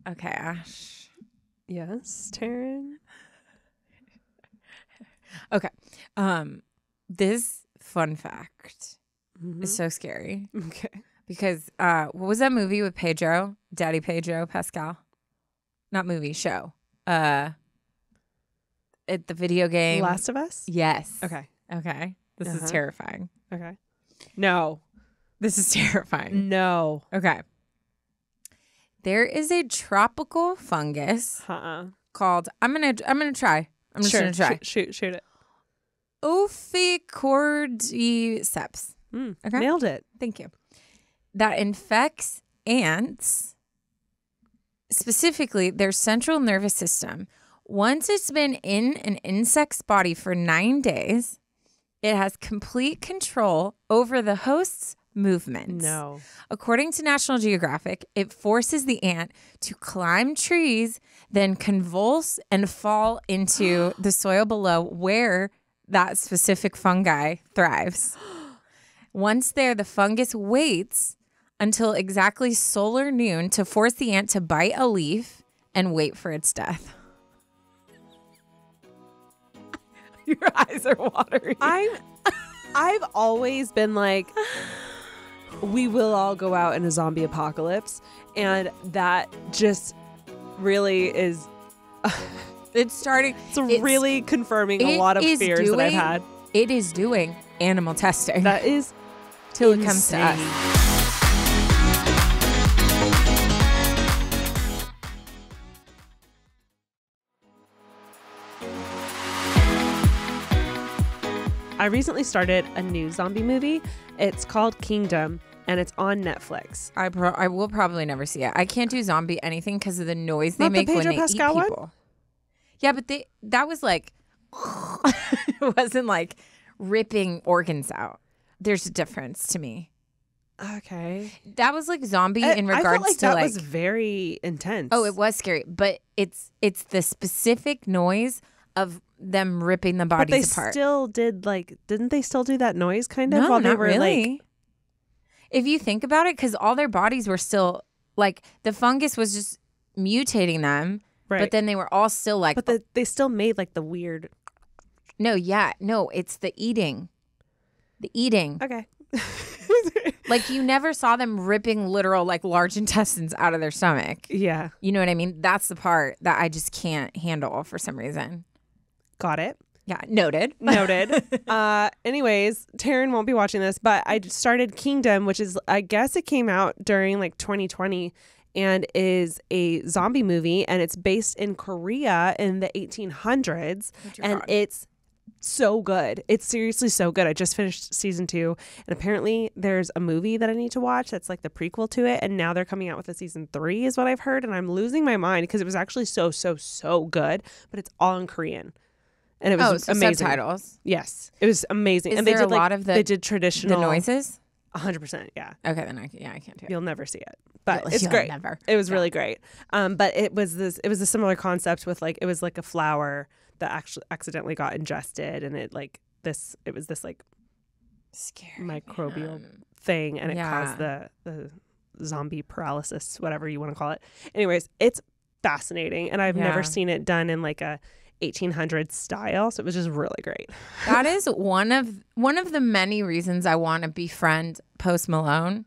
Okay, Ash. Yes, Taryne. Okay. This fun fact is so scary. Okay. Because what was that movie with Pedro? Daddy Pedro Pascal? Not movie, show. The video game. Last of Us? Yes. Okay. Okay. This is terrifying. Okay. No. This is terrifying. No. Okay. There is a tropical fungus called I'm gonna try. I'm just gonna try. Shoot it. Ophicordyceps. Okay. Nailed it. Thank you. That infects ants, specifically their central nervous system. Once it's been in an insect's body for 9 days, it has complete control over the host's movements. No. According to National Geographic, it forces the ant to climb trees, then convulse and fall into the soil below where that specific fungi thrives. Once there, the fungus waits until exactly solar noon to force the ant to bite a leaf and wait for its death. Your eyes are watering. I've always been like, we will all go out in a zombie apocalypse, and that just really is. It's really confirming a lot of fears that I've had. It is doing animal testing. That is till insane. It comes to us. I recently started a new zombie movie. It's called Kingdom, and it's on Netflix. I will probably never see it. I can't do zombie anything because of the noise they Not make the when Pedro they Pascal eat people. Yeah, but that was like, it wasn't like ripping organs out. There's a difference to me. Okay. That was like zombie in regards I felt like to that like. was very intense. Oh, it was scary, but it's the specific noise of them ripping the bodies apart. But they still did didn't they still do that noise kind of No, while they not were really. If you think about it, because all their bodies were still like the fungus was just mutating them, right? But then they were all still like. But they still made like the weird. No, it's the eating. The eating. Okay. Like you never saw them ripping literal like large intestines out of their stomach. Yeah. You know what I mean? That's the part that I just can't handle for some reason. Got it. Yeah. Noted. Anyways, Taryne won't be watching this, but I started Kingdom, which is, I guess it came out during like 2020 and is a zombie movie, and it's based in Korea in the 1800s. And it's so good. It's seriously so good. I just finished season 2, and apparently there's a movie that I need to watch that's like the prequel to it, and now they're coming out with a season 3 is what I've heard, and I'm losing my mind because it was actually so good, but it's all in Korean. And it was amazing. Subtitles. Yes, it was amazing. Is and there they did a lot of they did traditional the noises? 100%. Yeah. Okay, then I can't do it. You'll never see it, but it's great. Never. It was really great. But it was a similar concept with it was like a flower that actually accidentally got ingested, and it was this like scary microbial thing, and it caused the zombie paralysis, whatever you want to call it. Anyways, it's fascinating, and I've never seen it done in like a 1800s style, so it was just really great. That is one of the many reasons I want to befriend Post Malone,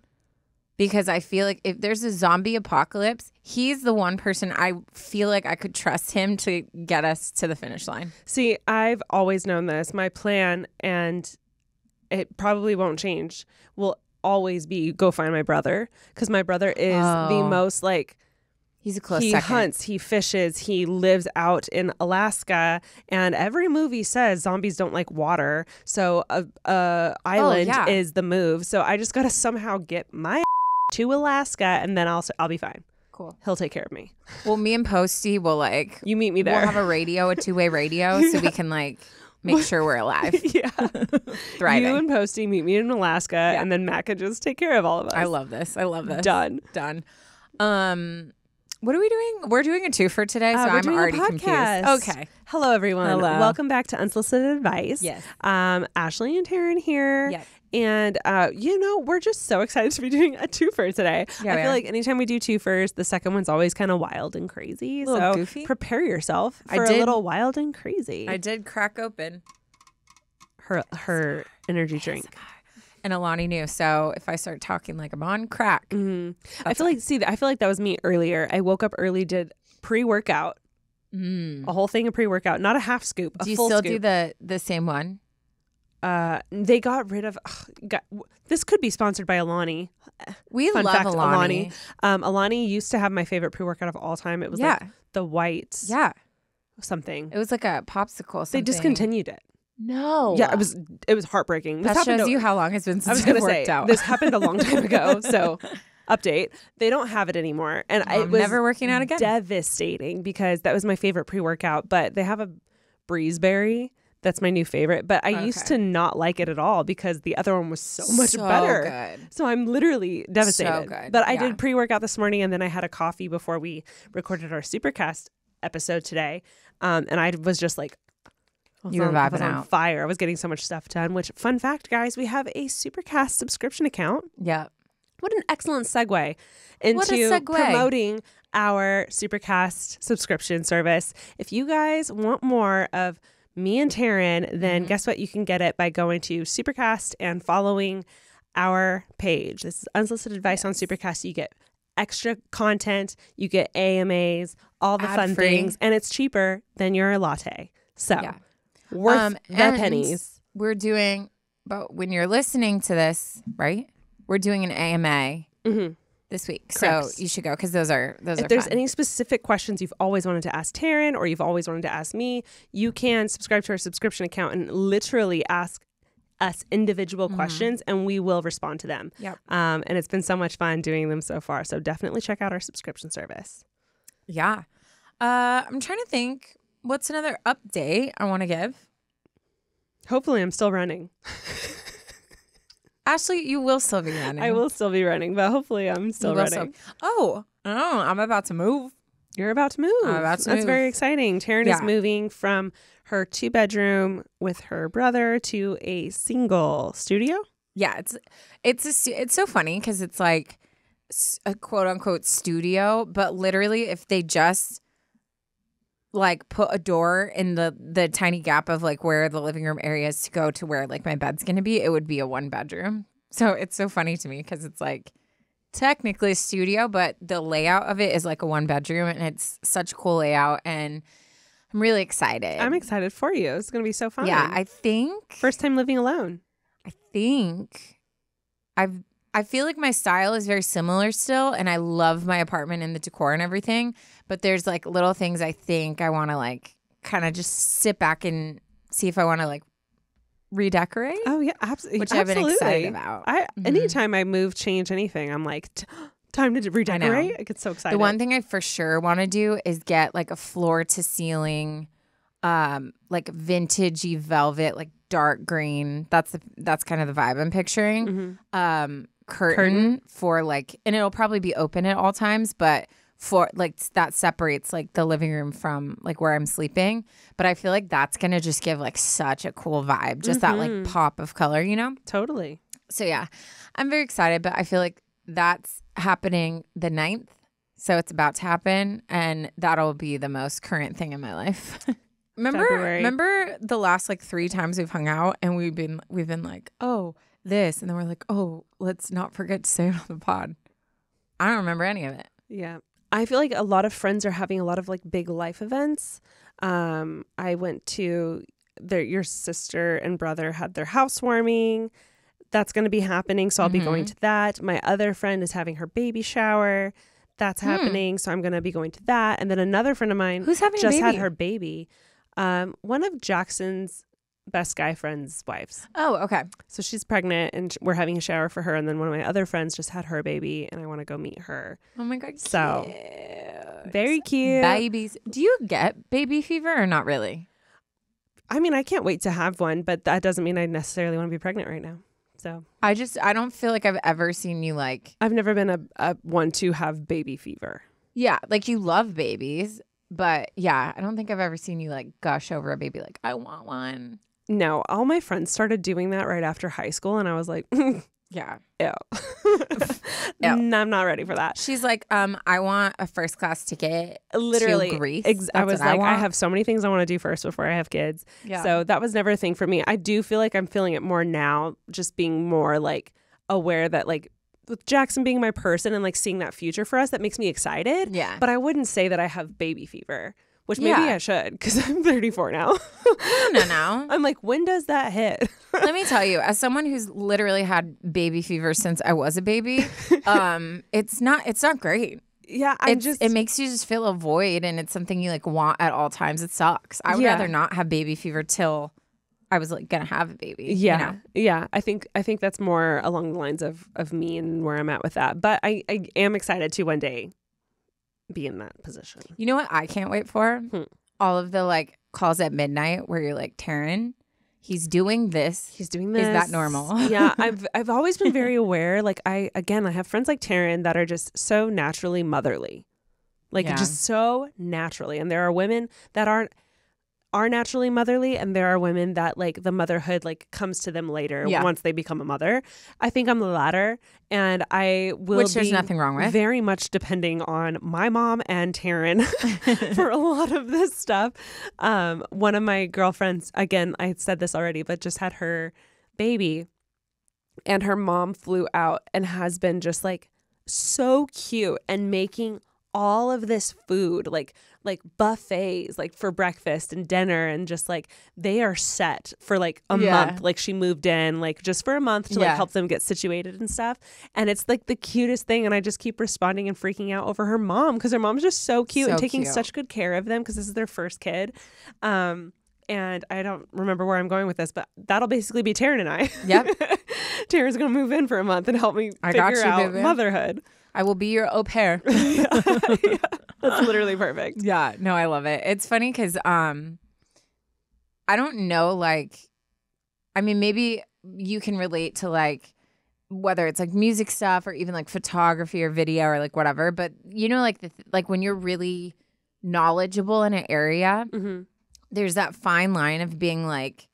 because I feel like if there's a zombie apocalypse, he's the one person I feel like I could trust him to get us to the finish line. See, I've always known this. My plan, and it probably won't change, will always be go find my brother, because my brother is the most like, he's a close he second. Hunts, he fishes, he lives out in Alaska, and every movie says zombies don't like water, so island is the move. So I just gotta somehow get my to Alaska, and then I'll be fine. Cool. He'll take care of me. Well, me and Posty will you meet me there. We'll have a two-way radio so we can make sure we're alive. Yeah. Thriving. You and Posty meet me in Alaska, and then Matt can just take care of all of us. I love this. Done. What are we doing? We're doing a twofer today, so I'm already confused. Okay. Hello, everyone. Hello. Welcome back to Unsolicited Advice. Yes. Ashley and Taryne here. Yep. And, we're just so excited to be doing a twofer today. Yeah, I feel like anytime we do twofers, the second one's always kind of wild and crazy. A little So goofy. prepare yourself for a little wild and crazy. I did crack open her energy drink. And Alani knew. So if I start talking like I'm on crack. I feel like that was me earlier. I woke up early, did pre-workout, a whole thing of pre-workout, not a half scoop, a Do you full still scoop. do the same one? They got rid of. This could be sponsored by Alani. We Fun love fact, Alani. Alani used to have my favorite pre-workout of all time. It was like the white something. It was like a popsicle. They discontinued it. No. Yeah, it was heartbreaking. That shows you how long it's been since I was going to say, worked out. this happened a long time ago. So update. They don't have it anymore. And it was never working out again. Devastating because that was my favorite pre-workout. But they have a breezeberry. That's my new favorite. But I used to not like it at all because the other one was so much better. Good. So I'm literally devastated. So good. But I did pre-workout this morning and then I had a coffee before we recorded our Supercast episode today. And I was just like, You were vibing on out. fire. I was getting so much stuff done, which, fun fact, guys, we have a Supercast subscription account. Yeah. What an excellent segue into promoting our Supercast subscription service. If you guys want more of me and Taryne, then guess what? You can get it by going to Supercast and following our page. This is Unsolicited Advice on Supercast. You get extra content, you get AMAs, all the fun things, and it's cheaper than your latte. So worth the pennies. We're doing, but when you're listening to this, right? We're doing an AMA this week. Correct. So you should go because those are If there's fun. any specific questions you've always wanted to ask Taryne or you've always wanted to ask me, you can subscribe to our subscription account and literally ask us individual questions and we will respond to them. Yep. And it's been so much fun doing them so far. So definitely check out our subscription service. Yeah. I'm trying to think. What's another update I want to give? Hopefully I'm still running. Ashley, you will still be running. I will still be running, but hopefully I'm still running. I'm about to move. You're about to move. I'm about to That's move. very exciting. Taryne is moving from her 2-bedroom with her brother to a single studio. Yeah, it's so funny because it's like a quote unquote studio, but literally if they just like put a door in the tiny gap of like where the living room area is to go to where like my bed's gonna be, it would be a 1-bedroom. So it's so funny to me because it's like technically a studio, but the layout of it is like a 1-bedroom and it's such a cool layout and I'm really excited. I'm excited for you. It's going to be so fun. Yeah, I think first time living alone. I feel like my style is very similar still, and I love my apartment and the decor and everything. But there's like little things I think I want to like kind of just sit back and see if I want to like redecorate. Oh yeah, absolutely. Which I've been excited about. Anytime I move, change anything, I'm like, time to redecorate. I get so excited. The one thing I for sure want to do is get like a floor to ceiling, like vintagey velvet, like dark green. That's kind of the vibe I'm picturing. Curtain for like, and it'll probably be open at all times, but for like that separates like the living room from like where I'm sleeping. But I feel like that's gonna just give like such a cool vibe, just that like pop of color, you know? Totally. So yeah, I'm very excited, but I feel like that's happening the 9th. So it's about to happen, and that'll be the most current thing in my life. Remember the last like 3 times we've hung out and we've been like, oh, this, and then we're like, oh, let's not forget to say it on the pod. I don't remember any of it. Yeah. I feel like a lot of friends are having a lot of like big life events. I went to your sister and brother had their housewarming. That's going to be happening. So I'll be going to that. My other friend is having her baby shower. That's happening. So I'm going to be going to that. And then another friend of mine who's having just a baby? had her baby. One of Jackson's best guy friend's wives. Oh, okay. So she's pregnant and we're having a shower for her. And then one of my other friends just had her baby and I want to go meet her. Oh my God. So cute. Very cute. Babies. Do you get baby fever or not really? I mean, I can't wait to have one, but that doesn't mean I necessarily want to be pregnant right now. So I don't feel like I've ever seen you like. I've never been a one to have baby fever. Yeah, like you love babies, but yeah, I don't think I've ever seen you like gush over a baby like, I want one. No, all my friends started doing that right after high school, and I was like, Yeah. ew. No, I'm not ready for that. She's like, I want a first class ticket Literally, to Greece. I was That's what like, I want. have so many things I want to do first before I have kids. Yeah. So that was never a thing for me. I do feel like I'm feeling it more now, just being more like aware that like with Jackson being my person and like seeing that future for us, that makes me excited. Yeah. But I wouldn't say that I have baby fever, which maybe Yeah. I should because I'm 34 now. No. I'm like, when does that hit? Let me tell you, as someone who's literally had baby fever since I was a baby, it's not great. Yeah, It makes you just feel a void, and it's something you like want at all times. It sucks. I would Yeah. rather not have baby fever till I was like gonna have a baby. Yeah. You know? Yeah. I think that's more along the lines of me and where I'm at with that. But I am excited to one day be in that position. You know what I can't wait for? All of the like calls at midnight where you're like, Taryne, he's doing this. He's doing this. Is that normal? Yeah. I've always been very aware. Like I have friends like Taryne that are just so naturally motherly. Like Yeah. just so naturally. And there are women that are naturally motherly, and there are women that like the motherhood like comes to them later once they become a mother. I think I'm the latter, and I will Which there's be nothing wrong with. very much depending on my mom and Taryne for a lot of this stuff. One of my girlfriends, again, I had said this already, but just had her baby, and her mom flew out and has been just like so cute and making all of this food like buffets like for breakfast and dinner, and just like they are set for like a month. Like she moved in like just for a month to like help them get situated and stuff, and it's like the cutest thing. And I just keep responding and freaking out over her mom because her mom's just so cute and taking such good care of them because this is their first kid. And I don't remember where I'm going with this, but that'll basically be Taryne and I. Yep. Taryne's gonna move in for a month and help me figure out motherhood. I will be your au pair. Yeah, that's literally perfect. Yeah, no, I love it. It's funny because I don't know, like, I mean, maybe you can relate to like whether it's like music stuff or even like photography or video or like whatever, but you know, like like when you're really knowledgeable in an area, there's that fine line of being like,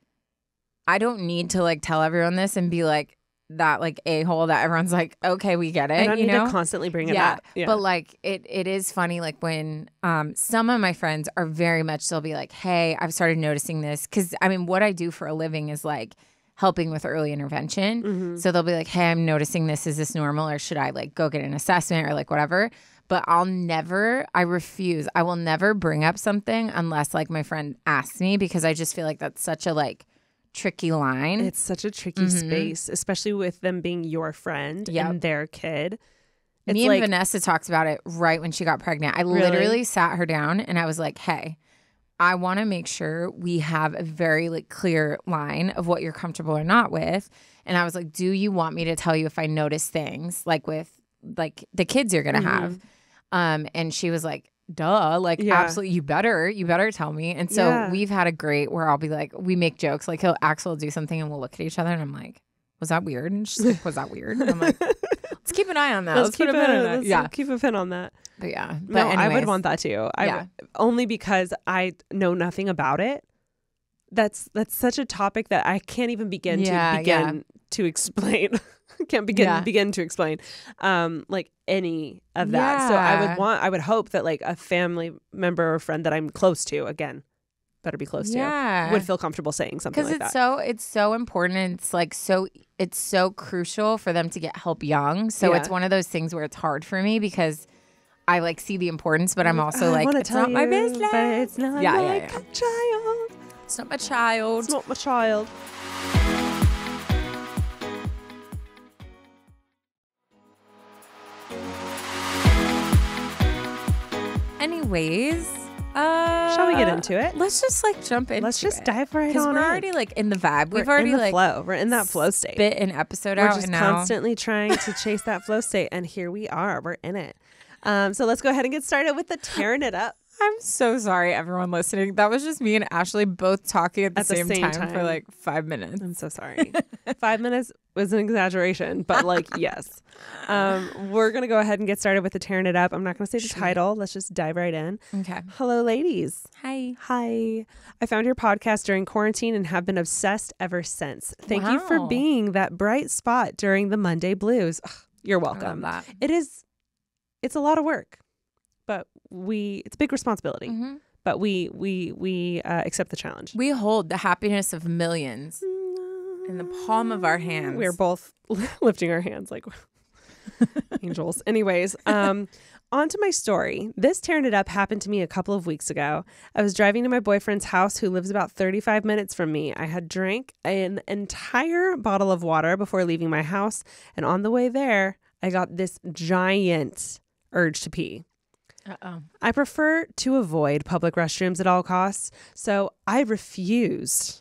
I don't need to like tell everyone this and be like that like a-hole that everyone's like, okay, we get it. I don't need to constantly bring it up. Yeah. But like it is funny like when some of my friends are very much, they'll be like, hey, I've started noticing this. Cause I mean, what I do for a living is like helping with early intervention. So they'll be like, hey, I'm noticing this. Is this normal? Or should I like go get an assessment or like whatever? But I refuse. I will never bring up something unless like my friend asks me, because I just feel like that's such a like tricky line. It's such a tricky space, especially with them being your friend and their kid. It's me and Vanessa talked about it right when she got pregnant. I literally sat her down and I was like, hey, I want to make sure we have a very like clear line of what you're comfortable or not with. And I was like, do you want me to tell you if I notice things like with like the kids you're going to have? And she was like, duh, like absolutely, you better tell me. And so we've had a great where I'll be like, we make jokes, like Axel will do something and we'll look at each other and I'm like, was that weird? And she's like, was that weird? And I'm like, let's keep an eye on that. Let's put a pin on that. Yeah, keep a pin on that. But yeah, no, I would want that too. Only because I know nothing about it. That's such a topic that I can't even begin to explain. Can't begin to explain like any of that. So I would hope that like a family member or friend that I'm close to, again, better be close to, would feel comfortable saying something like that. Because it's so important, and it's like it's so crucial for them to get help young. So it's one of those things where it's hard for me because I like see the importance, but I'm also like, it's not my business. But it's not my child. It's not my child. It's not my child. Anyways, shall we get into it? Let's just like jump into it. Let's just dive right on in. Because we're already like in the vibe. We've We're already in the like flow. We're in that flow state. Spit an episode We're out. just and now constantly trying to chase that flow state, and here we are. We're in it. So let's go ahead and get started with the tearing it up. I'm so sorry, everyone listening. That was just me and Ashley both talking at the same time for like 5 minutes. I'm so sorry. 5 minutes was an exaggeration, but like, yes. We're going to go ahead and get started with the Tearing It Up. I'm not going to say the title. Let's just dive right in. Okay. Hello, ladies. Hi. Hi. I found your podcast during quarantine and have been obsessed ever since. Thank you for Wow. being that bright spot during the Monday blues. Ugh, you're I welcome. love that. It's a lot of work, but it's a big responsibility. Mm-hmm. But we accept the challenge. We hold the happiness of millions in the palm of our hands. We're both lifting our hands like angels. Anyways, on to my story. This Tearing It Up happened to me a couple of weeks ago. I was driving to my boyfriend's house, who lives about 35 minutes from me. I had drank an entire bottle of water before leaving my house, and on the way there, I got this giant urge to pee. Uh-oh. I prefer to avoid public restrooms at all costs, so I refused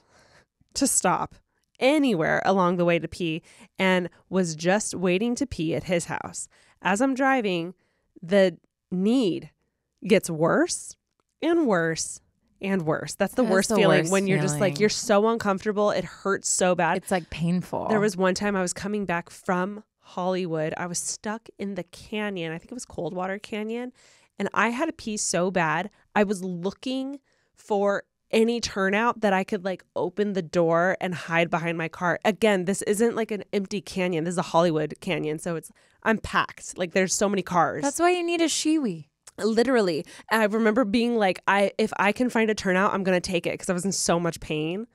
to stop anywhere along the way to pee and was just waiting to pee at his house. As I'm driving, the need gets worse and worse and worse. That's the worst feeling when you're just like, you're so uncomfortable. It hurts so bad. It's like painful. There was one time I was coming back from Hollywood. I was stuck in the canyon. I think it was Coldwater Canyon. And I had to pee so bad. I was looking for any turnout that I could like open the door and hide behind my car. Again, this isn't like an empty canyon. This is a Hollywood canyon. So I'm packed. Like there's so many cars. That's why you need a shiwi. Literally. I remember being like, if I can find a turnout, I'm going to take it because I was in so much pain.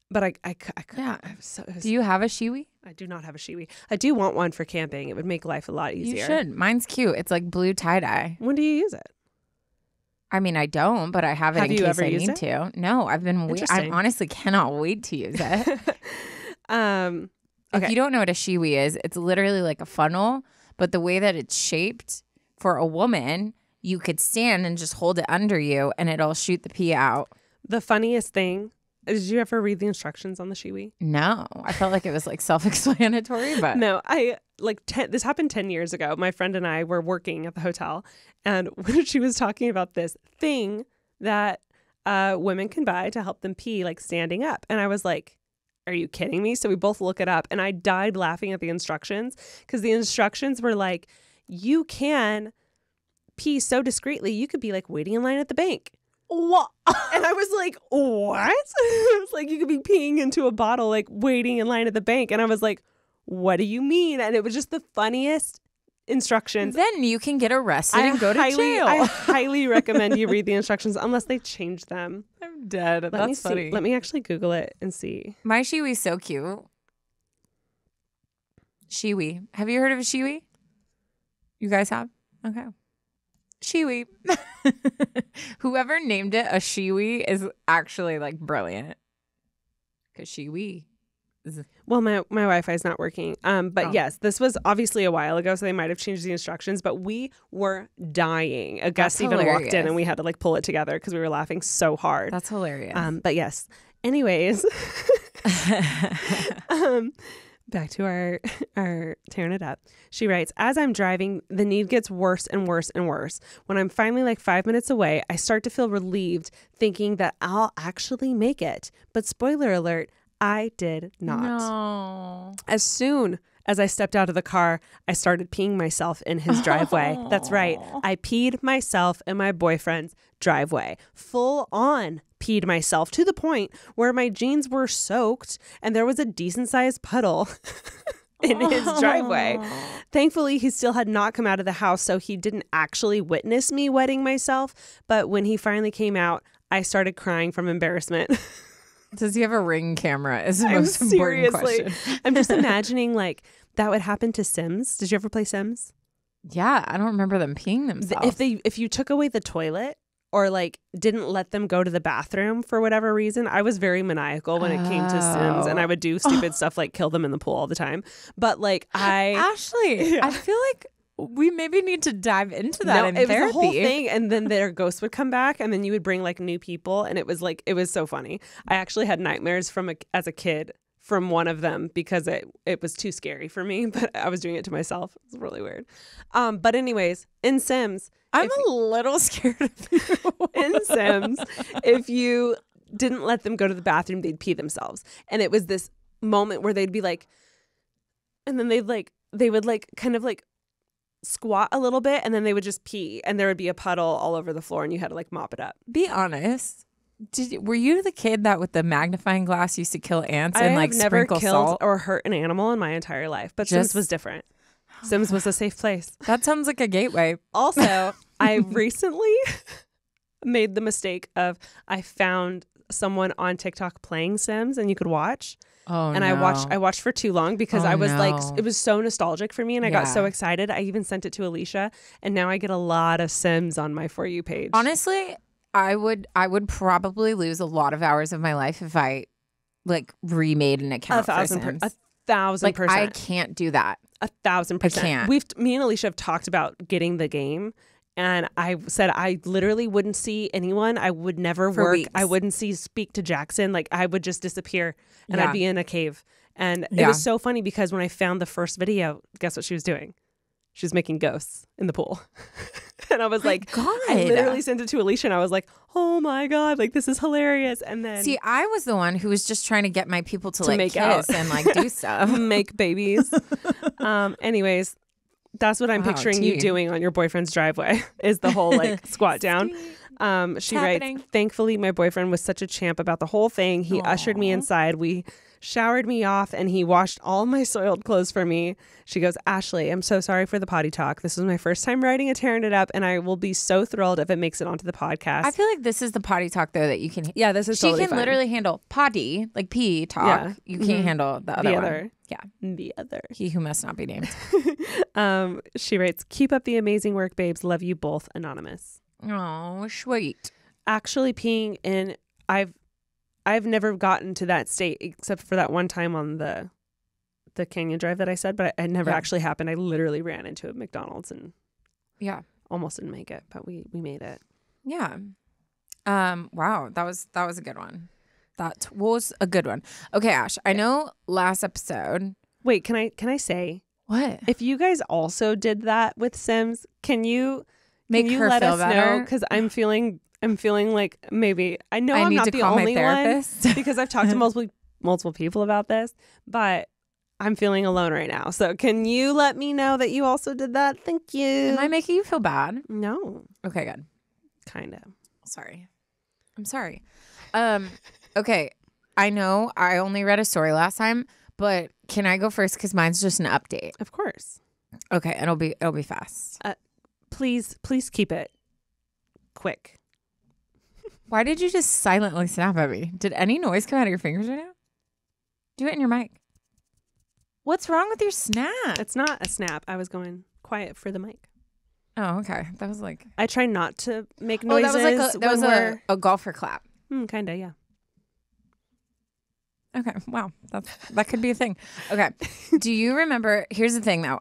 But I Yeah. Do you have a shiwi? I do not have a shiwi. I do want one for camping. It would make life a lot easier. You should. Mine's cute. It's like blue tie-dye. When do you use it? I mean, I don't, but I have it in case I need to. No, I've been I honestly cannot wait to use it. Okay. If you don't know what a shiwi is, it's literally like a funnel, but the way that it's shaped for a woman, you could stand and just hold it under you and it'll shoot the pee out. The funniest thing, did you ever read the instructions on the shiwi? No, I felt like it was like self-explanatory, but no, this happened 10 years ago. My friend and I were working at the hotel, and she was talking about this thing that women can buy to help them pee, like standing up. And I was like, are you kidding me? So we both look it up, and I died laughing at the instructions because the instructions were like, you can pee so discreetly, you could be like waiting in line at the bank. What? And I was like, what? It was like, you could be peeing into a bottle, like waiting in line at the bank. And I was like, what do you mean? And it was just the funniest instructions. Then you can get arrested and go to jail. I highly recommend you read the instructions unless they change them. I'm dead. That's funny. Let me actually Google it and see. My shiwi's so cute. Shiwi. Have you heard of a shiwi? You guys have? Okay. Shiwi. Whoever named it a shiwi is actually like brilliant. Because shiwi. Well, my Wi-Fi is not working. But yes, this was obviously a while ago, so they might have changed the instructions. But we were dying. A guest even walked in, and we had to like pull it together because we were laughing so hard. That's hilarious. But yes. Anyways, back to our Tearing It Up. She writes, as I'm driving, the need gets worse and worse and worse. When I'm finally like 5 minutes away, I start to feel relieved, thinking that I'll actually make it. But spoiler alert, I did not. No. As soon as I stepped out of the car, I started peeing myself in his driveway. That's right. I peed myself in my boyfriend's driveway. Full on peed myself to the point where my jeans were soaked and there was a decent sized puddle in his driveway. Thankfully, he still had not come out of the house, so he didn't actually witness me wetting myself. But when he finally came out, I started crying from embarrassment. Does he have a Ring camera? Is the most important question. I'm just imagining like that would happen to Sims. Did you ever play Sims? Yeah, I don't remember them peeing themselves. If you took away the toilet or like didn't let them go to the bathroom for whatever reason, I was very maniacal when it came to Sims, and I would do stupid stuff like kill them in the pool all the time. But like Ashley, I feel like we maybe need to dive into that in therapy. It was a whole thing, and then their ghosts would come back, and then you would bring like new people, and it was so funny. I actually had nightmares as a kid from one of them because it was too scary for me, but I was doing it to myself. It's really weird. But anyways, in Sims, I'm a little scared of you. in Sims, if you didn't let them go to the bathroom, they'd pee themselves. And it was this moment where they'd be like, and then they would kind of like squat a little bit, and then they would just pee, and there would be a puddle all over the floor, and you had to like mop it up. Be honest. Were you the kid that with the magnifying glass used to kill ants and like never sprinkle killed salt? or hurt an animal in my entire life, but Sims was different. Sims was a safe place. That sounds like a gateway. Also, I recently made the mistake of I found someone on TikTok playing Sims, and you could watch. Oh, and no. I watched for too long because I was like, it was so nostalgic for me, and I got so excited. I even sent it to Alicia, and now I get a lot of Sims on my For You page. Honestly, I would probably lose a lot of hours of my life if I like remade an account. 1,000%. I can't do that. 1,000%. I can't. Me and Alicia have talked about getting the game, and I said I literally wouldn't see anyone. I would never For work. weeks. I wouldn't speak to Jackson. Like I would just disappear, and Yeah. I'd be in a cave. And it was so funny because when I found the first video, guess what she was doing? She was making ghosts in the pool. And I was like, God. I literally sent it to Alicia, and I was like, oh my God, like this is hilarious. And then See, I was the one who was just trying to get my people to like make kiss out. and like do stuff. make babies. Anyways, that's what I'm Wow, picturing you tea. doing on your boyfriend's driveway is the whole like squat down. She writes, happening. thankfully, my boyfriend was such a champ about the whole thing. He ushered me inside. We showered me off, and he washed all my soiled clothes for me. She goes, Ashley, I'm so sorry for the potty talk. This was my first time writing a Tearing It Up, and I will be so thrilled if it makes it onto the podcast. I feel like this is the potty talk though that you can. Yeah, this is She totally can fine. literally handle potty, like pee talk. Yeah. You can't handle the other one. Yeah. The other. He who must not be named. She writes, keep up the amazing work, babes. Love you both. Anonymous. Oh, sweet. Actually peeing in, I've never gotten to that state except for that one time on the Canyon Drive that I said, but it never actually happened. I literally ran into a McDonald's and almost didn't make it, but we made it. Yeah. Wow, that was a good one. That was a good one. Okay, Ash, I know last episode. Wait, can I say, What? if you guys also did that with Sims, can you her let feel us better? know? Because I'm feeling like maybe I know I I'm need not to the call my only one therapist. because I've talked to multiple people about this, but I'm feeling alone right now. So can you let me know that you also did that? Thank you. Am I making you feel bad? No, Okay, good. kind of. Sorry. I'm sorry. Okay. I know I only read a story last time, but can I go first? Because mine's just an update. Of course. Okay, it'll be fast. Please keep it quick. Why did you just silently snap at me? Did any noise come out of your fingers right now? Do it in your mic. What's wrong with your snap? It's not a snap. I was going quiet for the mic. Oh, okay. That was like I try not to make noises. that was like a golfer clap. Kind of, yeah. Okay. Wow. That could be a thing. Okay. Do you remember? Here's the thing though.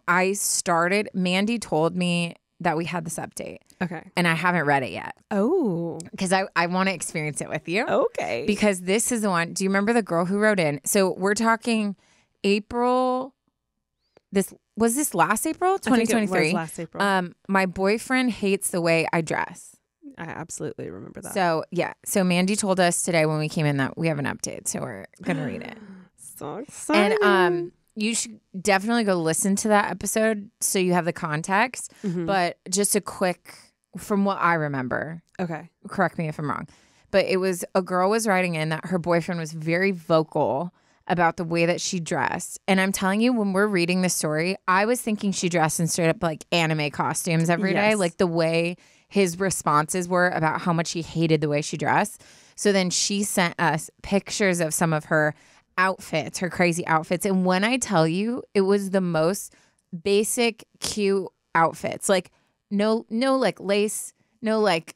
Mandy told me that we had this update. Okay. And I haven't read it yet. Oh. Because I want to experience it with you. Okay. Because this is the one. Do you remember the girl who wrote in? So we're talking April. Was this last April? 2023. I think it was last April. My boyfriend hates the way I dress. I absolutely remember that. So yeah. So Mandy told us today when we came in that we have an update. So we're gonna read it. So exciting. And you should definitely go listen to that episode so you have the context. Mm-hmm. But just a quick, from what I remember, Okay. correct me if I'm wrong, but it was a girl was writing in that her boyfriend was very vocal about the way that she dressed. And I'm telling you, when we're reading the story, I was thinking she dressed in straight up like anime costumes every day, Yes. like the way his responses were about how much he hated the way she dressed. So then she sent us pictures of some of her outfits, her crazy outfits. And when I tell you, it was the most basic, cute outfits. Like no like lace, no like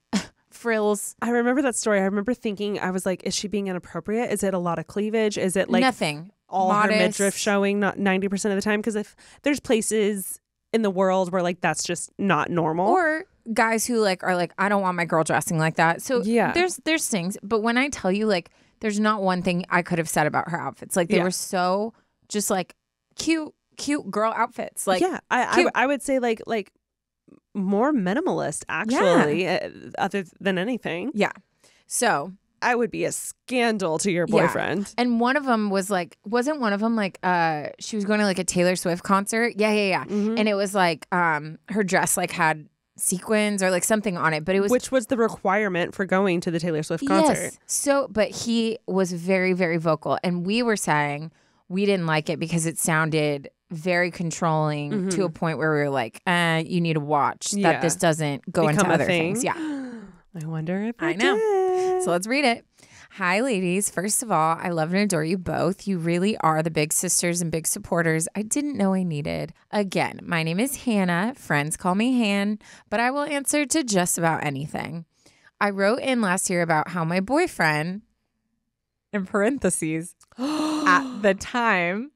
frills. I remember that story. I remember thinking, I was like, is she being inappropriate? Is it a lot of cleavage? Is it like nothing. all Modest. her midriff showing, not 90% of the time? Because if there's places in the world where like that's just not normal. Or guys who like are like, I don't want my girl dressing like that. So Yeah. there's things. But when I tell you, like, there's not one thing I could have said about her outfits. Like they were so just like cute girl outfits. Like yeah, I would say like more minimalist, actually, other than anything. Yeah. So I would be a scandal to your boyfriend. Yeah. And one of them was like, wasn't one of them like, she was going to like a Taylor Swift concert? Yeah. Mm-hmm. And it was like, her dress like had sequins or like something on it, but it was. Which was the requirement for going to the Taylor Swift concert. Yes. So, but he was very, very vocal. And we were saying we didn't like it because it sounded very controlling to a point where we were like, you need to watch that this doesn't go into other things. Yeah. I wonder if I know. So let's read it. Hi, ladies. First of all, I love and adore you both. You really are the big sisters and big supporters I didn't know I needed. Again, my name is Hannah. Friends call me Han, but I will answer to just about anything. I wrote in last year about how my boyfriend, in parentheses, at the time,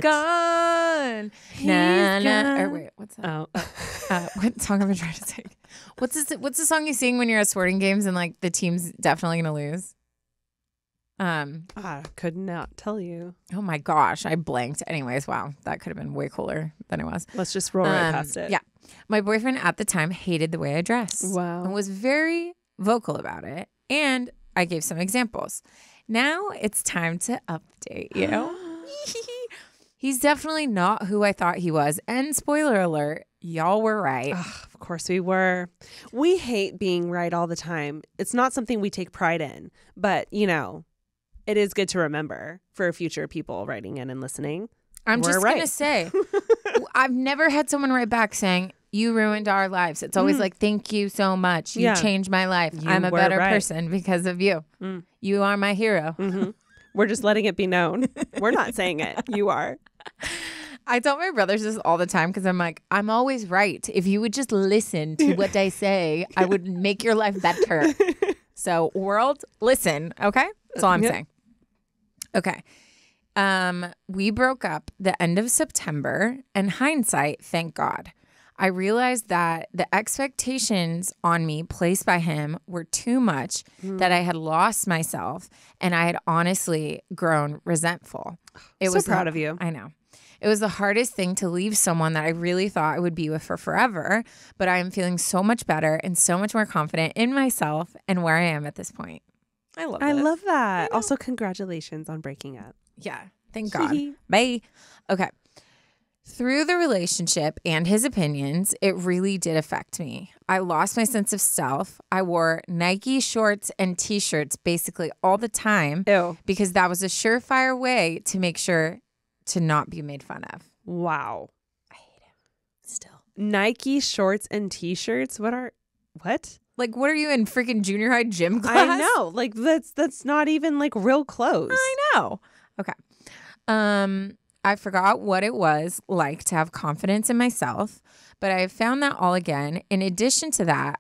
gone. Or wait, what's that? What song am I trying to sing? What's the song you sing when you're at sporting games and like the team's definitely gonna lose? I could not tell you. Oh my gosh, I blanked. Anyways, wow, that could have been way cooler than it was. Let's just roll right past it. Yeah. My boyfriend at the time hated the way I dressed. Wow. And was very vocal about it. And I gave some examples. Now it's time to update you. He's definitely not who I thought he was. And spoiler alert, y'all were right. Of course we were. We hate being right all the time. It's not something we take pride in. But, you know, it is good to remember for future people writing in and listening. I'm just going to say, I've never had someone write back saying, you ruined our lives. It's always like, thank you so much. You changed my life. I'm a better person because of you. You are my hero. We're just letting it be known. We're not saying it. You are. I tell my brothers this all the time because I'm like, I'm always right. If you would just listen to what I say, I would make your life better. So world, listen. Okay. That's all I'm saying. Okay. We broke up the end of September, and hindsight, thank God. I realized that the expectations on me placed by him were too much, that I had lost myself, and I had honestly grown resentful. It was proud of you. I know. It was the hardest thing to leave someone that I really thought I would be with for forever, but I am feeling so much better and so much more confident in myself and where I am at this point. I love that. Also, congratulations on breaking up. Yeah. Thank God. Bye. Okay. Through the relationship and his opinions, it really did affect me. I lost my sense of self. I wore Nike shorts and t-shirts basically all the time. Ew. Because that was a surefire way to make sure to not be made fun of. Wow. I hate him. Still. Nike shorts and t-shirts? What? Like, what are you in freaking junior high gym class? I know. Like, that's not even like real clothes. I know. Okay. I forgot what it was like to have confidence in myself, but I have found that all again. In addition to that,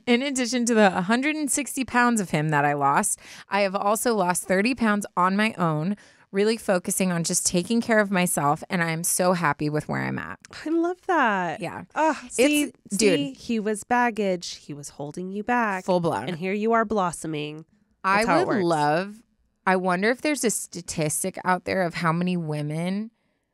in addition to the 160 pounds of him that I lost, I have also lost 30 pounds on my own, really focusing on just taking care of myself, and I am so happy with where I'm at. I love that. Yeah. See, he was baggage. He was holding you back. Full blown. And here you are blossoming. That's I would I wonder if there's a statistic out there of how many women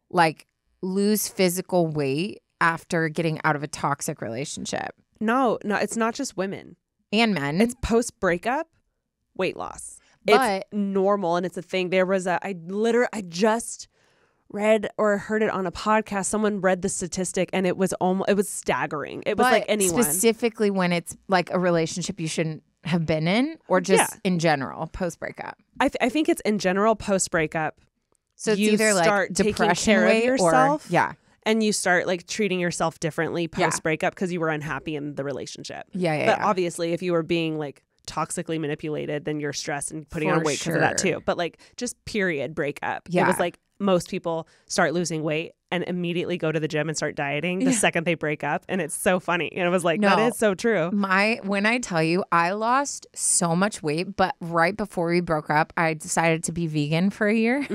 like lose physical weight after getting out of a toxic relationship. No, it's not just women. And men. It's post-breakup weight loss. But it's normal and it's a thing. There was I just read or heard it on a podcast. Someone read the statistic and it was staggering. It was like anyone. Specifically when it's like a relationship you shouldn't have been in, or just in general post-breakup? I think it's in general post-breakup. So it's either like depression taking care of yourself, and you start like treating yourself differently post-breakup because you were unhappy in the relationship. But obviously, if you were being like toxically manipulated, then you're stressed and putting on weight because of that too. But like just period breakup. It was like most people start losing weight and immediately go to the gym and start dieting the second they break up. And it's so funny. And it was like, that is so true. When I tell you, I lost so much weight, but right before we broke up, I decided to be vegan for a year.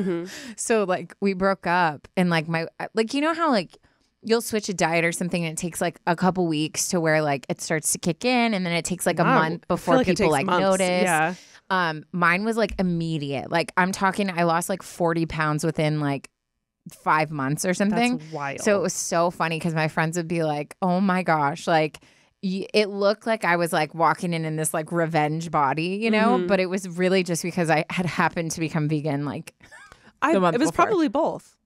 So like we broke up and like you know how like you'll switch a diet or something and it takes like a couple weeks to where like it starts to kick in, and then it takes like a month before people like notice. Yeah. Mine was like immediate. Like I'm talking, I lost like 40 pounds within like 5 months or something. That's wild. So it was so funny because my friends would be like, oh my gosh, like it looked like I was like walking in this like revenge body, you know, but it was really just because I had happened to become vegan like the month It was before. probably both.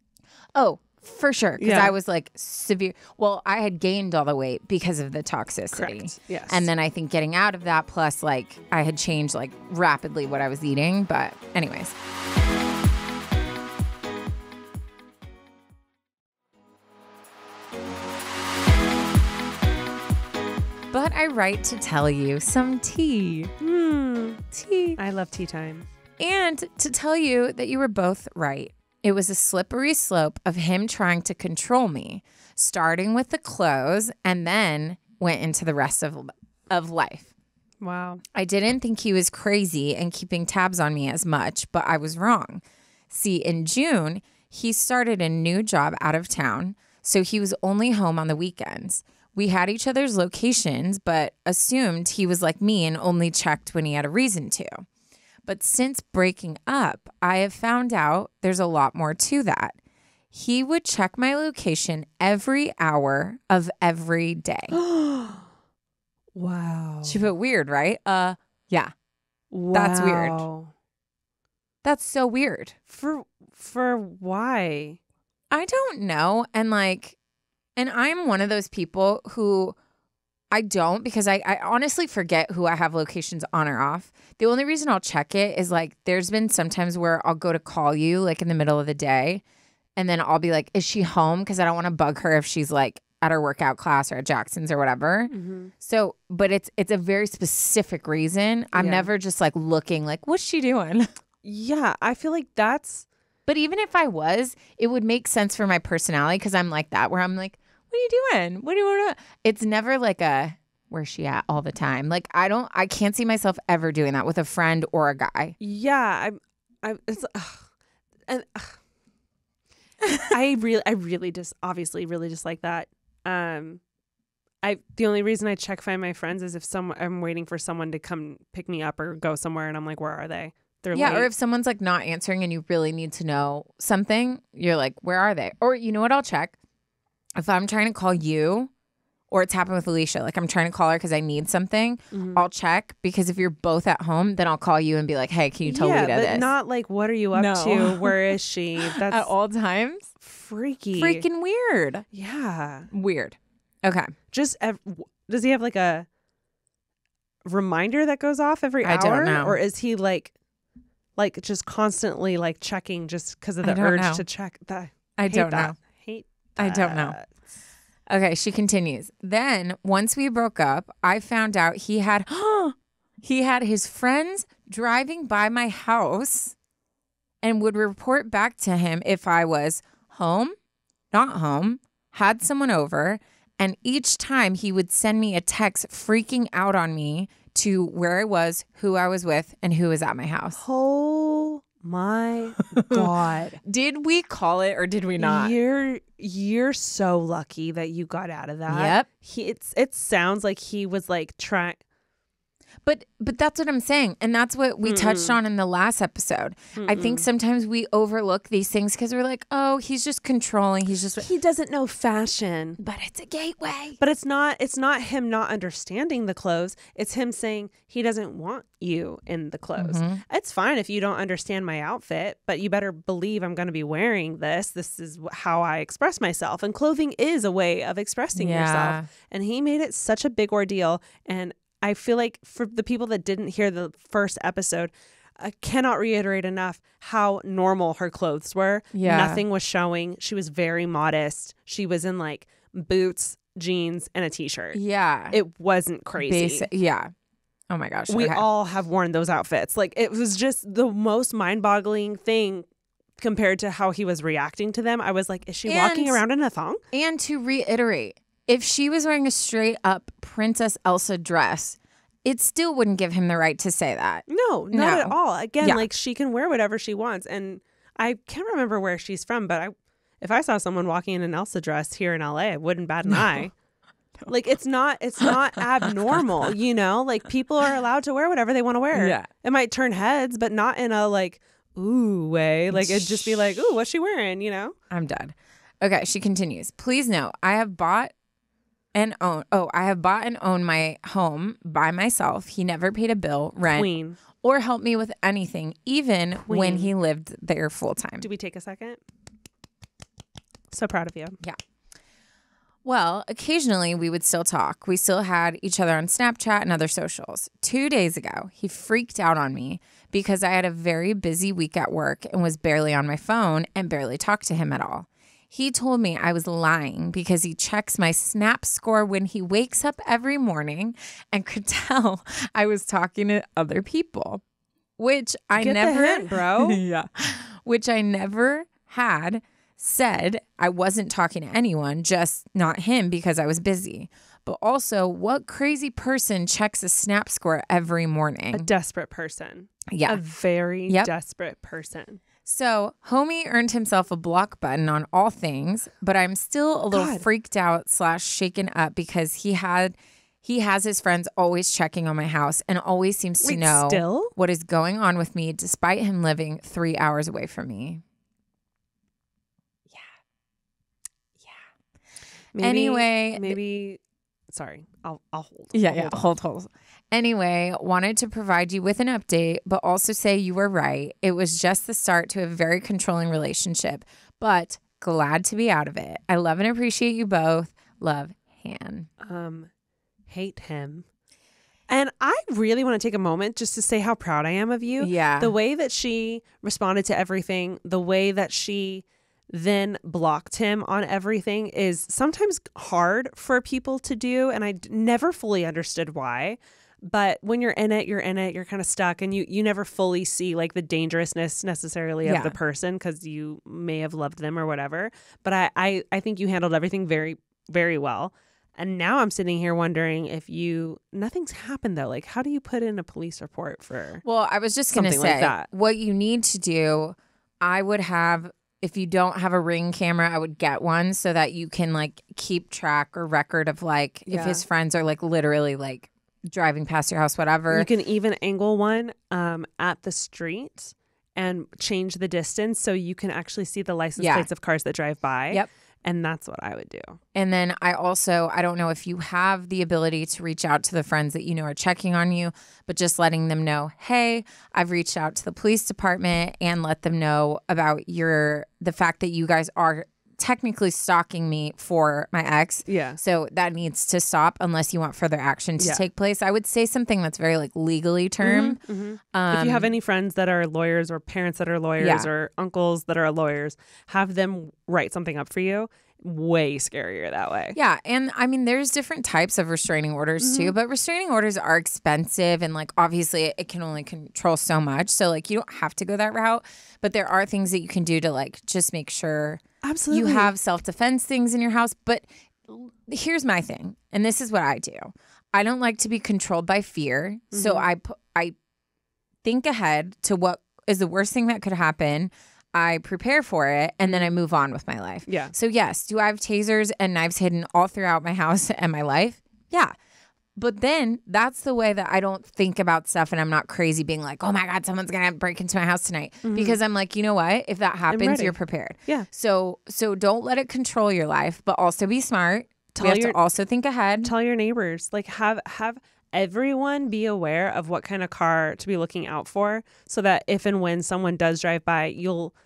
Oh, for sure. Because Yeah. I was like severe. Well, I had gained all the weight because of the toxicity. Correct. Yes. And then I think getting out of that, plus like I had changed like rapidly what I was eating. But anyways. But I write to tell you some tea. Tea. I love tea time. And to tell you that you were both right. It was a slippery slope of him trying to control me, starting with the clothes and then went into the rest of life. Wow. I didn't think he was crazy and keeping tabs on me as much, but I was wrong. See, in June, he started a new job out of town, so he was only home on the weekends. We had each other's locations, but assumed he was like me and only checked when he had a reason to. But since breaking up, I have found out there's a lot more to that. He would check my location every hour of every day. Wow. She put weird, right? Yeah. Wow. That's weird. That's so weird. For why? I don't know. And I'm one of those people who I don't, because I honestly forget who I have locations on or off. The only reason I'll check it is like there's been sometimes where I'll go to call you like in the middle of the day and then I'll be like, is she home? Because I don't want to bug her if she's like at her workout class or at Jackson's or whatever. So, but it's a very specific reason. I'm never just like looking like, what's she doing? Yeah, I feel like that's... But even if I was, it would make sense for my personality because I'm like that, where I'm like, what are you doing? What do you want to? It's never like a, where's she at all the time? Like I can't see myself ever doing that with a friend or a guy. Yeah, it's... and I really just obviously really just like that. The only reason I check Find My Friends is if I'm waiting for someone to come pick me up or go somewhere and I'm like, where are they? They're late. Or if someone's like not answering and you really need to know something, you're like, where are they? Or you know what I'll check? If I'm trying to call you, or it's happened with Alicia, like I'm trying to call her because I need something, I'll check, because if you're both at home, then I'll call you and be like, hey, can you tell Lita but this? not like, what are you up to? Where is she? That's at all times? freaky. Freaking weird. Yeah. Weird. Okay. Just does he have like a reminder that goes off every hour? I don't know. Or is he like just constantly like checking just because of the don't urge know. to check that? I don't know. Hate I don't know. Okay, she continues. Then, once we broke up, I found out he had his friends driving by my house and would report back to him if I was home, not home, had someone over, and each time he would send me a text freaking out on me to where I was, who I was with, and who was at my house. Oh my God. Did we call it or did we not? You're so lucky that you got out of that. Yep. It sounds like he was like trying. But that's what I'm saying. And that's what we touched on in the last episode. I think sometimes we overlook these things because we're like, oh, he's just controlling. He doesn't know fashion. But it's a gateway. But it's not him not understanding the clothes. It's him saying he doesn't want you in the clothes. It's fine if you don't understand my outfit, but you better believe I'm going to be wearing this. This is how I express myself. And clothing is a way of expressing yourself. And he made it such a big ordeal. And I feel like for the people that didn't hear the first episode, I cannot reiterate enough how normal her clothes were. Yeah. Nothing was showing. She was very modest. She was in like boots, jeans, and a t-shirt. Yeah. It wasn't crazy. Yeah. Oh my gosh. We all have worn those outfits. Like it was just the most mind-boggling thing compared to how he was reacting to them. I was like, is she walking around in a thong? And to reiterate, if she was wearing a straight up Princess Elsa dress, it still wouldn't give him the right to say that. No, not at all. Again, like she can wear whatever she wants. And I can't remember where she's from, but if I saw someone walking in an Elsa dress here in LA, I wouldn't bat an eye. No. Like it's not abnormal, Like people are allowed to wear whatever they want to wear. Yeah. It might turn heads, but not in a like ooh way. Like it'd just be like, ooh, what's she wearing? You know? I'm dead. Okay, she continues. Please note, I have bought and own my home by myself. He never paid a bill, rent, Queen. or helped me with anything, even Queen. when he lived there full time. Do we take a second? So proud of you. Yeah. Well, occasionally we would still talk. We still had each other on Snapchat and other socials. 2 days ago, he freaked out on me because I had a very busy week at work and was barely on my phone and barely talked to him at all. He told me I was lying because he checks my Snap score when he wakes up every morning and could tell I was talking to other people, which I Get never, the hint, bro. yeah, which I never had said. I wasn't talking to anyone, just not him because I was busy. But also, what crazy person checks a Snap score every morning? A desperate person. Yeah. A very desperate person. So, homie earned himself a block button on all things, but I'm still a little freaked out / shaken up because he has his friends always checking on my house and always seems to know what is going on with me despite him living 3 hours away from me. Yeah. Maybe. Sorry, I'll hold. Hold. Anyway, wanted to provide you with an update, but also say you were right. It was just the start to a very controlling relationship, but glad to be out of it. I love and appreciate you both. Love, Han. Hate him. And I really want to take a moment just to say how proud I am of you. Yeah. The way that she responded to everything, the way that she then blocked him on everything is sometimes hard for people to do. And I never fully understood why. But when you're in it, you're kind of stuck and you never fully see like the dangerousness necessarily of the person because you may have loved them or whatever. But I think you handled everything very, very well. And now I'm sitting here wondering if nothing's happened though. Like, how do you put in a police report for? Well, I was just going to say like what you need to do. I would have, if you don't have a Ring camera, I would get one so that you can like keep track or record of like if his friends are like literally like driving past your house, whatever. You can even angle one at the street and change the distance so you can actually see the license plates of cars that drive by. Yep. And that's what I would do. And then I don't know if you have the ability to reach out to the friends that you know are checking on you, but just letting them know, hey, I've reached out to the police department and let them know about the fact that you guys are technically stalking me for my ex. Yeah. So that needs to stop unless you want further action to take place. I would say something that's very like legally termed. Mm-hmm. If you have any friends that are lawyers or parents that are lawyers or uncles that are lawyers, have them write something up for you. Way scarier that way. Yeah. And I mean, there's different types of restraining orders too, but restraining orders are expensive and like obviously it can only control so much. So like you don't have to go that route, but there are things that you can do to like just make sure you have self-defense things in your house. But here's my thing, and this is what I do. I don't like to be controlled by fear. So I think ahead to what is the worst thing that could happen. I prepare for it, and then I move on with my life. Yeah. So yes, do I have tasers and knives hidden all throughout my house and my life? Yeah. But then that's the way that I don't think about stuff, and I'm not crazy being like, oh my God, someone's going to break into my house tonight. Because I'm like, you know what? If that happens, you're prepared. Yeah. So don't let it control your life, but also be smart. We have to also think ahead. Tell your neighbors, like have everyone be aware of what kind of car to be looking out for so that if and when someone does drive by,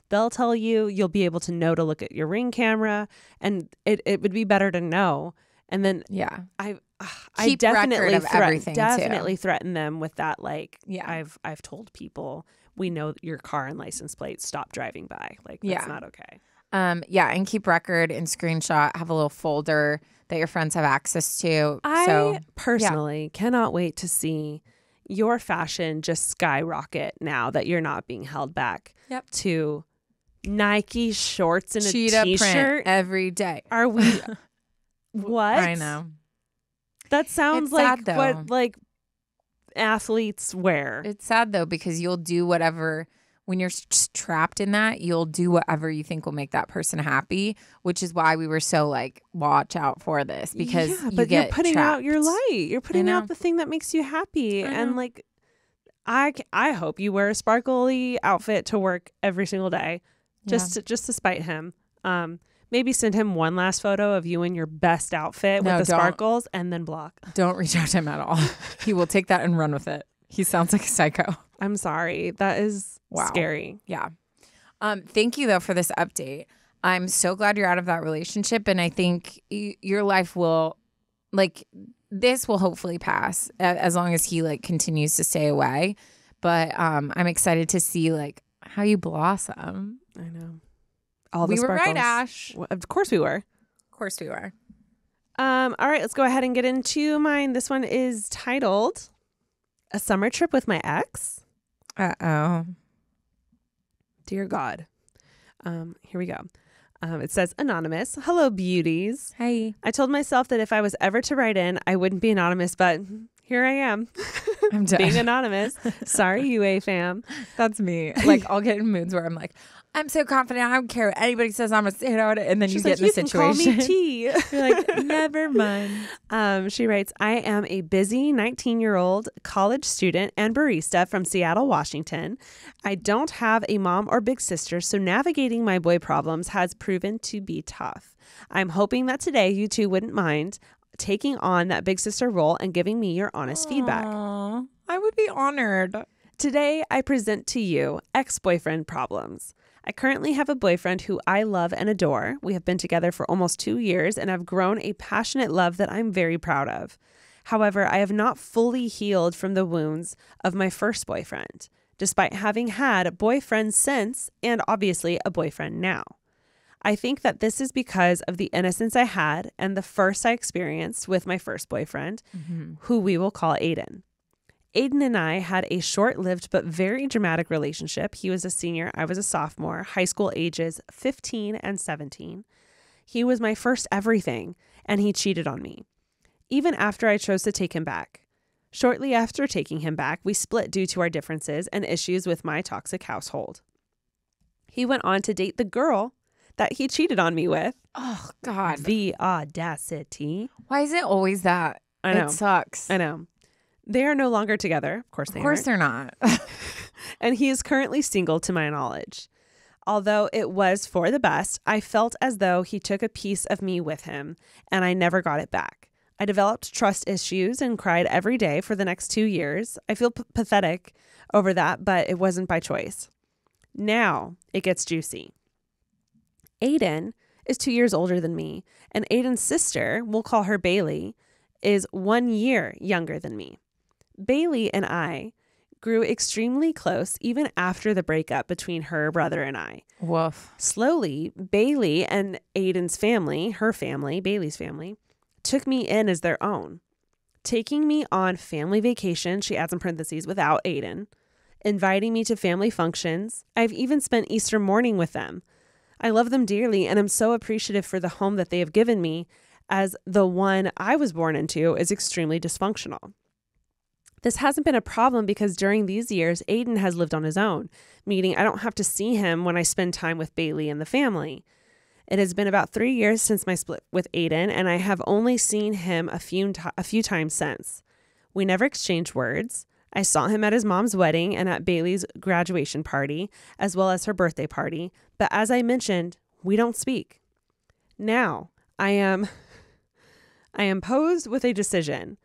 they'll tell you'll be able to know to look at your Ring camera, and it would be better to know. And then I definitely threaten them with that. Like, I've told people, we know your car and license plates, stop driving by. Like, that's not okay. And keep record and screenshot, have a little folder that your friends have access to. I personally cannot wait to see your fashion just skyrocket now that you're not being held back to Nike shorts and cheetah a t-shirt print every day. Are we? What? I know. That sounds it's like sad, though. What like athletes wear. It's sad though because you'll do whatever. When you're just trapped in that, you'll do whatever you think will make that person happy, which is why we were so like, watch out for this because but you're putting trapped. out your light. You're putting out the thing that makes you happy. And like, I hope you wear a sparkly outfit to work every single day, just Yeah. to spite him. Maybe send him one last photo of you in your best outfit No, with the don't. sparkles, and then block. Don't reach out to him at all. He will take that and run with it. He sounds like a psycho. I'm sorry. That is Wow. scary. Yeah. Thank you though for this update. I'm so glad you're out of that relationship, and I think your life will, like, this will hopefully pass as long as he like continues to stay away. But I'm excited to see like how you blossom. I know. All We the were right, sparkles. Ash. Well, of course we were. Of course we were. All right, let's go ahead and get into mine. This one is titled "A Summer Trip with My Ex." Uh-oh. Dear God. Here we go. It says, "Anonymous. Hello, beauties. Hey. I told myself that if I was ever to write in, I wouldn't be anonymous, but here I am." I'm done. Being anonymous. Sorry, UA fam. That's me. Like, I'll get in moods where I'm like, I'm so confident. I don't care what anybody says. I'm going to say it. And then She's you like, get in the "You can situation. call me T." You're like, never mind. She writes, "I am a busy 19-year-old college student and barista from Seattle, Washington. I don't have a mom or big sister, so navigating my boy problems has proven to be tough. I'm hoping that today you two wouldn't mind taking on that big sister role and giving me your honest feedback. Aw, I would be honored. Today, I present to you ex-boyfriend problems. I currently have a boyfriend who I love and adore. We have been together for almost 2 years and have grown a passionate love that I'm very proud of. However, I have not fully healed from the wounds of my first boyfriend, despite having had boyfriends since and obviously a boyfriend now. I think that this is because of the innocence I had and the first I experienced with my first boyfriend, who we will call Aiden. Aiden and I had a short-lived but very dramatic relationship. He was a senior, I was a sophomore, high school ages 15 and 17. He was my first everything, and he cheated on me, even after I chose to take him back. Shortly after taking him back, we split due to our differences and issues with my toxic household. He went on to date the girl that he cheated on me with. Oh, God. The audacity. Why is it always that? I know. It sucks. I know. They are no longer together. Of course they aren't. Of course they're not. And he is currently single to my knowledge. Although it was for the best, I felt as though he took a piece of me with him, and I never got it back. I developed trust issues and cried every day for the next 2 years. I feel pathetic over that, but it wasn't by choice. Now it gets juicy. Aiden is 2 years older than me, and Aiden's sister, we'll call her Bailey, is 1 year younger than me. Bailey and I grew extremely close even after the breakup between her brother and I. Woof. Slowly, Bailey and Aiden's family, her family, Bailey's family, took me in as their own, taking me on family vacation, she adds in parentheses, without Aiden, inviting me to family functions. I've even spent Easter morning with them. I love them dearly, and I'm so appreciative for the home that they have given me, as the one I was born into is extremely dysfunctional. This hasn't been a problem because during these years, Aiden has lived on his own, meaning I don't have to see him when I spend time with Bailey and the family. It has been about 3 years since my split with Aiden, and I have only seen him a few times since. We never exchanged words. I saw him at his mom's wedding and at Bailey's graduation party, as well as her birthday party. But as I mentioned, we don't speak. Now, I am posed with a decision.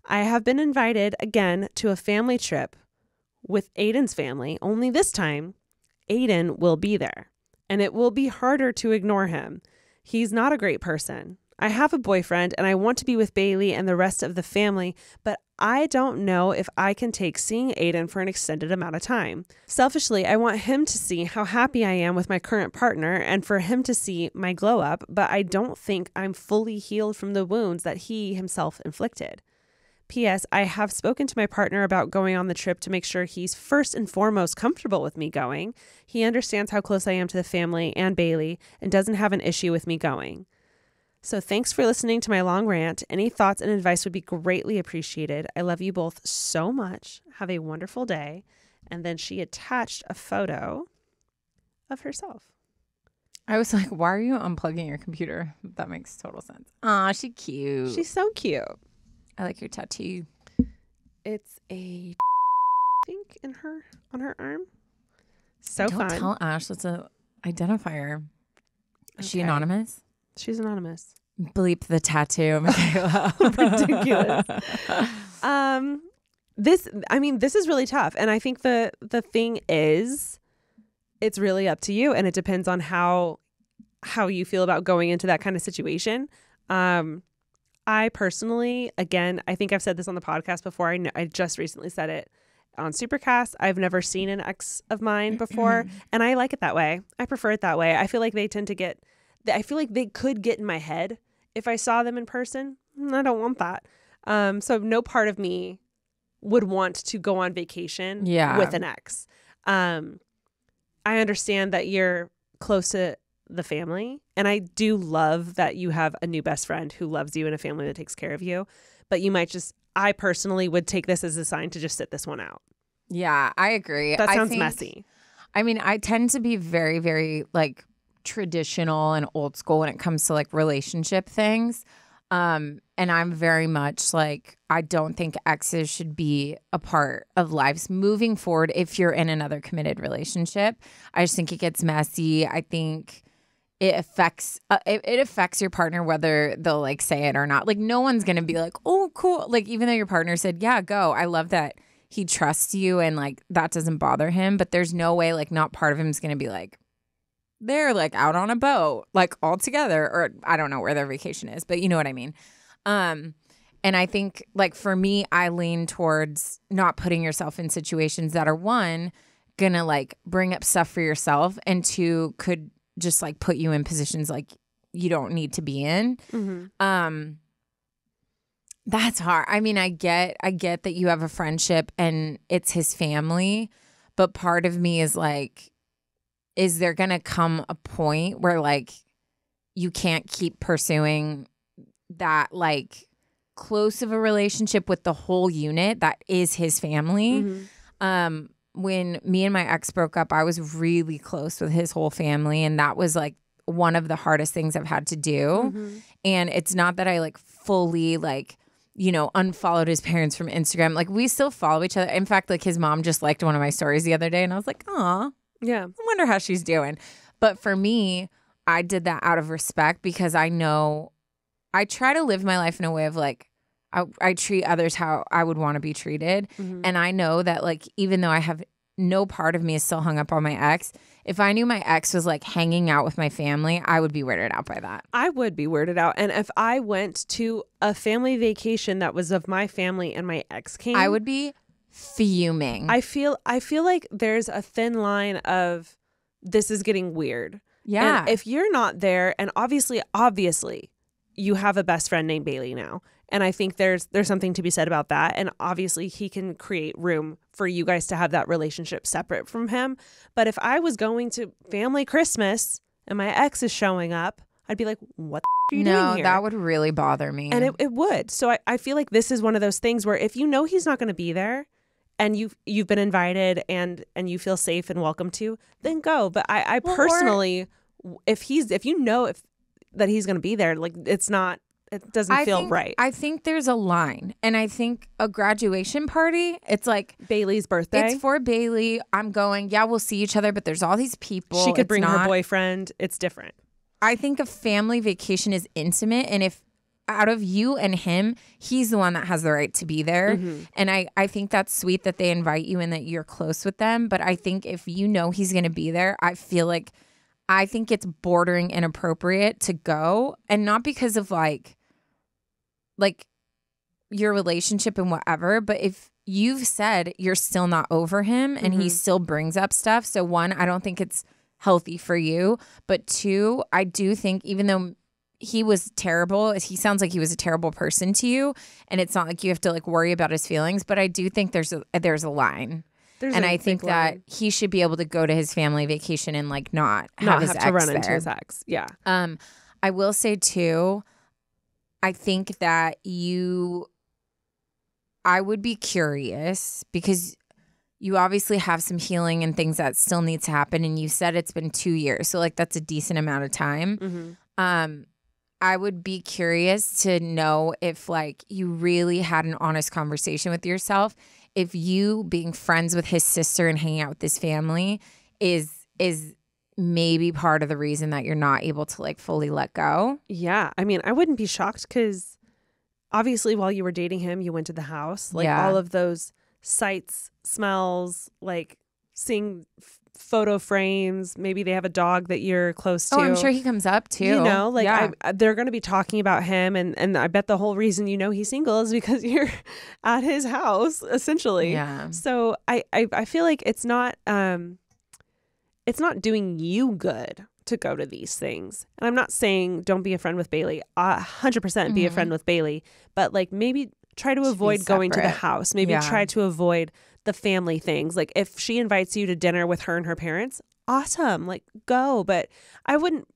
I have been invited again to a family trip with Aiden's family, only this time, Aiden will be there, and it will be harder to ignore him. He's not a great person. I have a boyfriend, and I want to be with Bailey and the rest of the family, but I don't know if I can take seeing Aiden for an extended amount of time. Selfishly, I want him to see how happy I am with my current partner and for him to see my glow up, but I don't think I'm fully healed from the wounds that he himself inflicted. P.S. I have spoken to my partner about going on the trip to make sure he's first and foremost comfortable with me going. He understands how close I am to the family and Bailey and doesn't have an issue with me going. So thanks for listening to my long rant. Any thoughts and advice would be greatly appreciated. I love you both so much. Have a wonderful day. And then she attached a photo of herself. I was like, why are you unplugging your computer? That makes total sense. Aw, she's cute. She's so cute. I like your tattoo. It's a think, on her arm. So Don't fun. tell Ash that's a identifier. Is she Okay. anonymous? She's anonymous. Bleep the tattoo, Michaela. Ridiculous. This is really tough. And I think the thing is, it's really up to you, and it depends on how you feel about going into that kind of situation. I personally, again, I think I've said this on the podcast before. I just recently said it on Supercast. I've never seen an ex of mine before, and I like it that way. I prefer it that way. I feel like they could get in my head if I saw them in person. I don't want that. So no part of me would want to go on vacation with an ex. I understand that you're close to the family, and I do love that you have a new best friend who loves you and a family that takes care of you, but I personally would take this as a sign to just sit this one out. Yeah, I agree. That sounds messy. I mean, I tend to be very, very like traditional and old school when it comes to like relationship things. And I'm very much like, I don't think exes should be a part of lives moving forward if you're in another committed relationship. I just think it gets messy. I think it affects your partner, whether they'll like say it or not. Like no one's gonna be like, oh cool, like even though your partner said yeah, go, I love that he trusts you and like that doesn't bother him, but there's no way like not part of him is gonna be like they're like out on a boat like all together, or I don't know where their vacation is, but you know what I mean. And I think like for me, I lean towards not putting yourself in situations that are one, gonna like bring up stuff for yourself, and two, could just like put you in positions like you don't need to be in. Mm-hmm. That's hard. I mean, I get that you have a friendship and it's his family, but part of me is like, is there gonna come a point where like you can't keep pursuing that like close of a relationship with the whole unit that is his family? Mm-hmm. When me and my ex broke up, I was really close with his whole family, and that was like one of the hardest things I've had to do. Mm-hmm. And it's not that I like fully like, you know, unfollowed his parents from Instagram. Like we still follow each other. In fact, like his mom just liked one of my stories the other day, and I was like, aw, yeah, I wonder how she's doing. But for me, I did that out of respect because I know I try to live my life in a way of like, I treat others how I would want to be treated. Mm-hmm. And I know that like, even though I have no part of me is still hung up on my ex, if I knew my ex was like hanging out with my family, I would be weirded out by that. I would be weirded out. And if I went to a family vacation that was of my family and my ex came, I would be fuming. I feel like there's a thin line of this is getting weird. Yeah. And if you're not there, and obviously you have a best friend named Bailey now. And I think there's something to be said about that. And obviously he can create room for you guys to have that relationship separate from him. But if I was going to family Christmas and my ex is showing up, I'd be like, what the are you doing here? No, that would really bother me. And it would. So I feel like this is one of those things where if you know he's not going to be there and you've been invited and you feel safe and welcome to, then go. But I personally, if you know that he's going to be there, like it doesn't feel right. I think there's a line. And I think a graduation party, it's like Bailey's birthday. It's for Bailey. I'm going, yeah, we'll see each other, but there's all these people. She could bring her boyfriend. It's different. I think a family vacation is intimate. And if out of you and him, he's the one that has the right to be there. Mm-hmm. And I think that's sweet that they invite you and that you're close with them. But I think if you know he's going to be there, I think it's bordering inappropriate to go. And not because of like your relationship and whatever, but if you've said you're still not over him and he still brings up stuff. So one, I don't think it's healthy for you. But two, I do think even though he was terrible, he sounds like he was a terrible person to you, and it's not like you have to like worry about his feelings, but I do think there's a line. And I think that he should be able to go to his family vacation and like not have his ex to run there. into his ex. Yeah. I will say too, I think that I would be curious because you obviously have some healing and things that still need to happen. And you said it's been 2 years. So like that's a decent amount of time. Mm-hmm. I would be curious to know if like you really had an honest conversation with yourself, if you being friends with his sister and hanging out with this family is maybe part of the reason that you're not able to like fully let go. Yeah. I mean, I wouldn't be shocked because obviously while you were dating him, you went to the house. Like all of those sights, smells, like seeing photo frames. Maybe they have a dog that you're close to. Oh, I'm sure he comes up too. You know, like they're going to be talking about him. And I bet the whole reason you know he's single is because you're at his house, essentially. Yeah. So I feel like it's not doing you good to go to these things. And I'm not saying don't be a friend with Bailey. 100% be a friend with Bailey. But like maybe try to avoid going to the house. Maybe try to avoid the family things. Like if she invites you to dinner with her and her parents, awesome. Like go. But I wouldn't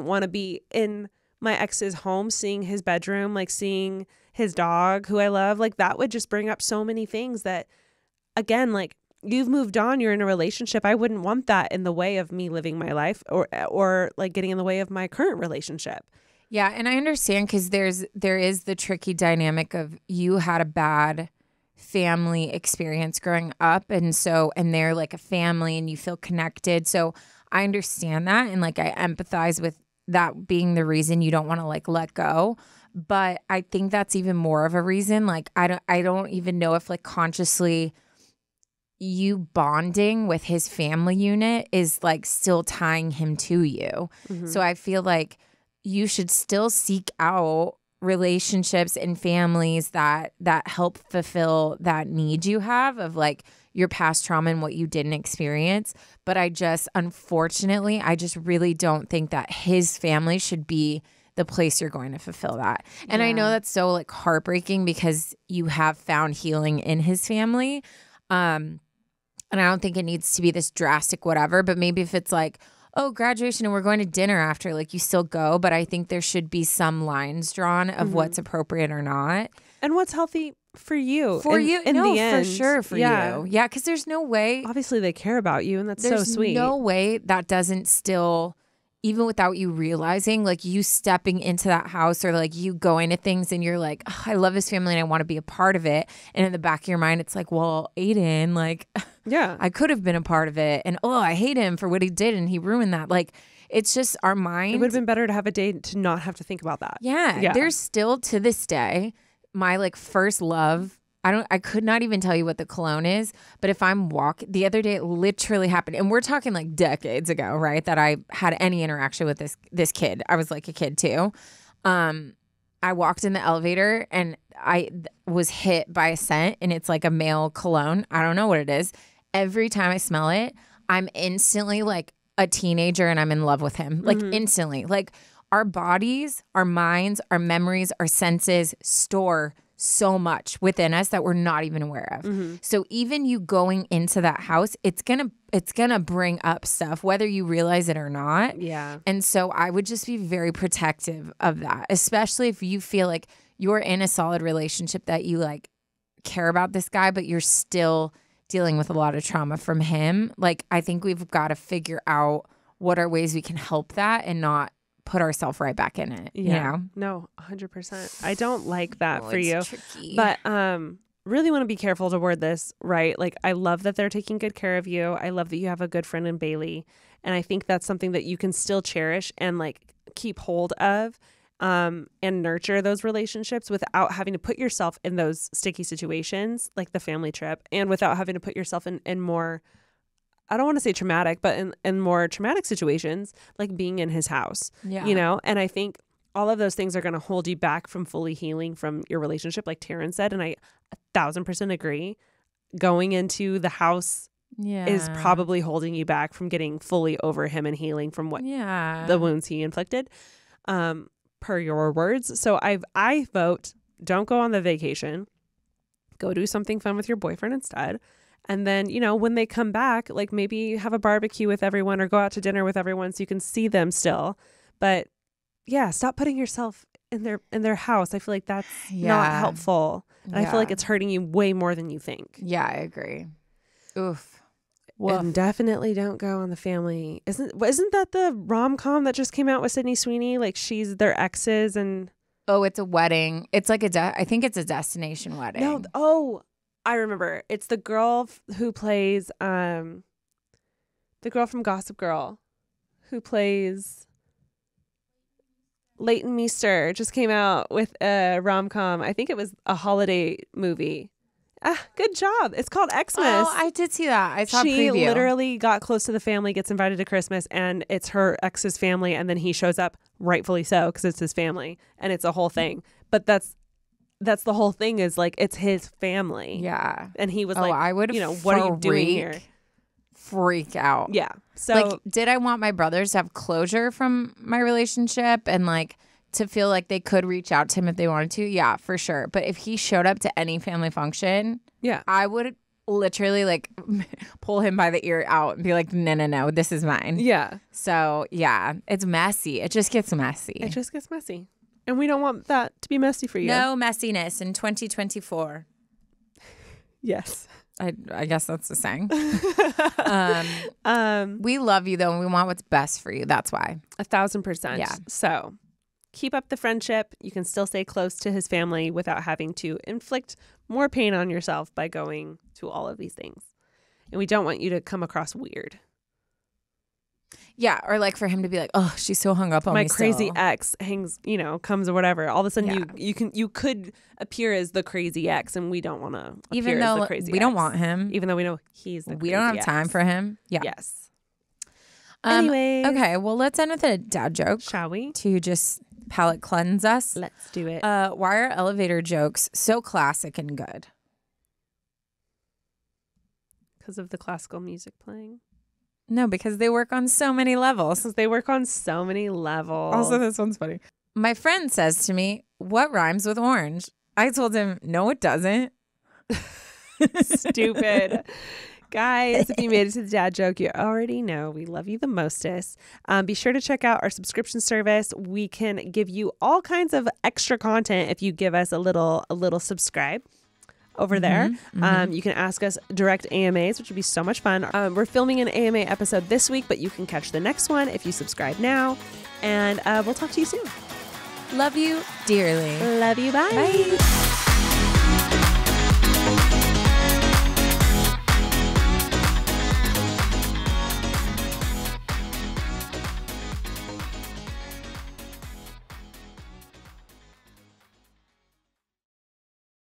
want to be in my ex's home, seeing his bedroom, like seeing his dog who I love. Like that would just bring up so many things that, again, like you've moved on, you're in a relationship. I wouldn't want that in the way of me living my life or like getting in the way of my current relationship. Yeah, and I understand because there is the tricky dynamic of you had a bad family experience growing up, and they're like a family and you feel connected. So I understand that, and like I empathize with that being the reason you don't want to like let go. But I think that's even more of a reason. Like I don't even know if like consciously you bonding with his family unit is like still tying him to you. So I feel like you should still seek out relationships and families that help fulfill that need you have of like your past trauma and what you didn't experience. But unfortunately, I just really don't think that his family should be the place you're going to fulfill that. And I know that's so like heartbreaking because you have found healing in his family. And I don't think it needs to be this drastic whatever, but maybe if it's like, oh, graduation and we're going to dinner after, like you still go. But I think there should be some lines drawn of what's appropriate or not. And what's healthy for you. In the end. For sure for you. Yeah, because there's no way. Obviously they care about you and that's so sweet. There's no way that doesn't still, even without you realizing, like you stepping into that house or like you going to things and you're like, oh, I love his family and I want to be a part of it. And in the back of your mind, it's like, well, Aiden, like, I could have been a part of it. And I hate him for what he did and he ruined that. Like, it's just our mind. It would have been better to have a day to not have to think about that. Yeah. There's still to this day, my like first love. I could not even tell you what the cologne is, but if I'm the other day, it literally happened. And we're talking like decades ago, right? That I had any interaction with this kid. I was like a kid too. I walked in the elevator and I was hit by a scent and it's like a male cologne. I don't know what it is. Every time I smell it, I'm instantly like a teenager and I'm in love with him. Like instantly. Like our bodies, our minds, our memories, our senses store so much within us that we're not even aware of. So even you going into that house, it's gonna bring up stuff, whether you realize it or not. Yeah. And so I would just be very protective of that, especially if you feel like you're in a solid relationship that you like care about this guy, but you're still dealing with a lot of trauma from him. Like, I think we've got to figure out what are ways we can help that and not put ourselves right back in it. You know? No, 100%. I don't like that for you. Tricky. But really want to be careful to word this right. Like, I love that they're taking good care of you. I love that you have a good friend in Bailey. And I think that's something that you can still cherish and like keep hold of and nurture those relationships without having to put yourself in those sticky situations like the family trip and without having to put yourself in more, I don't want to say traumatic, but in more traumatic situations, like being in his house, you know? And I think all of those things are going to hold you back from fully healing from your relationship, like Taryne said. And I 1,000% agree. Going into the house is probably holding you back from getting fully over him and healing from what the wounds he inflicted, per your words. So I vote, don't go on the vacation. Go do something fun with your boyfriend instead. And then, you know, when they come back, like maybe have a barbecue with everyone or go out to dinner with everyone so you can see them still. But yeah, stop putting yourself in their house. I feel like that's not helpful. And I feel like it's hurting you way more than you think. Yeah, I agree. Oof. Woof. And definitely don't go on the family. Isn't that the rom-com that just came out with Sydney Sweeney? Like she's their exes and Oh, it's a wedding. It's like I think it's a destination wedding. no. Oh, I remember. It's the girl who plays the girl from Gossip Girl, who plays Leighton Meester. Just came out with a rom-com. I think it was a holiday movie. Good job. It's called Xmas. Oh, I did see that. I saw a She preview. literally got close to the family, gets invited to Christmas, and it's her ex's family, and then he shows up, rightfully so, because it's his family, and it's a whole thing. But that's the whole thing is like it's his family. Yeah. And he was Oh, like, I would, what are you doing here? Freak out. Yeah. So Like, did I want my brothers to have closure from my relationship and like to feel like they could reach out to him if they wanted to? Yeah, for sure. But if he showed up to any family function, yeah, I would literally like pull him by the ear out and be like, no, this is mine. yeah, So yeah, it's messy. It just gets messy. it just gets messy, and we don't want that to be messy for you. No messiness in 2024. Yes. I guess that's the saying. We love you though, and we want what's best for you. That's why. 1,000%. Yeah. So keep up the friendship. You can still stay close to his family without having to inflict more pain on yourself by going to all of these things. And we don't want you to come across weird. Yeah, or like for him to be like, oh, she's so hung up on My me crazy still. ex hangs, comes or whatever. All of a sudden Yeah. you could appear as the crazy ex, and we don't want to Even appear as though the crazy we don't ex. want him. Even though we know he's the We don't have crazy time ex. for him. Yeah. Yes. Anyways. Anyways. Okay, well, let's end with a dad joke Shall we? to just palate cleanse us. Let's do it. Why are elevator jokes so classic and good? Because of the classical music playing. No, because they work on so many levels. Because they work on so many levels. Also, this one's funny. My friend says to me, what rhymes with orange? I told him, no, it doesn't. Stupid. Guys, if you made it to the dad joke, you already know we love you the mostest. Be sure to check out our subscription service. We can give you all kinds of extra content if you give us a little subscribe over there. You can ask us direct AMAs, which would be so much fun. We're filming an AMA episode this week, but you can catch the next one if you subscribe now. And we'll talk to you soon. Love you dearly. Love you. Bye. Bye.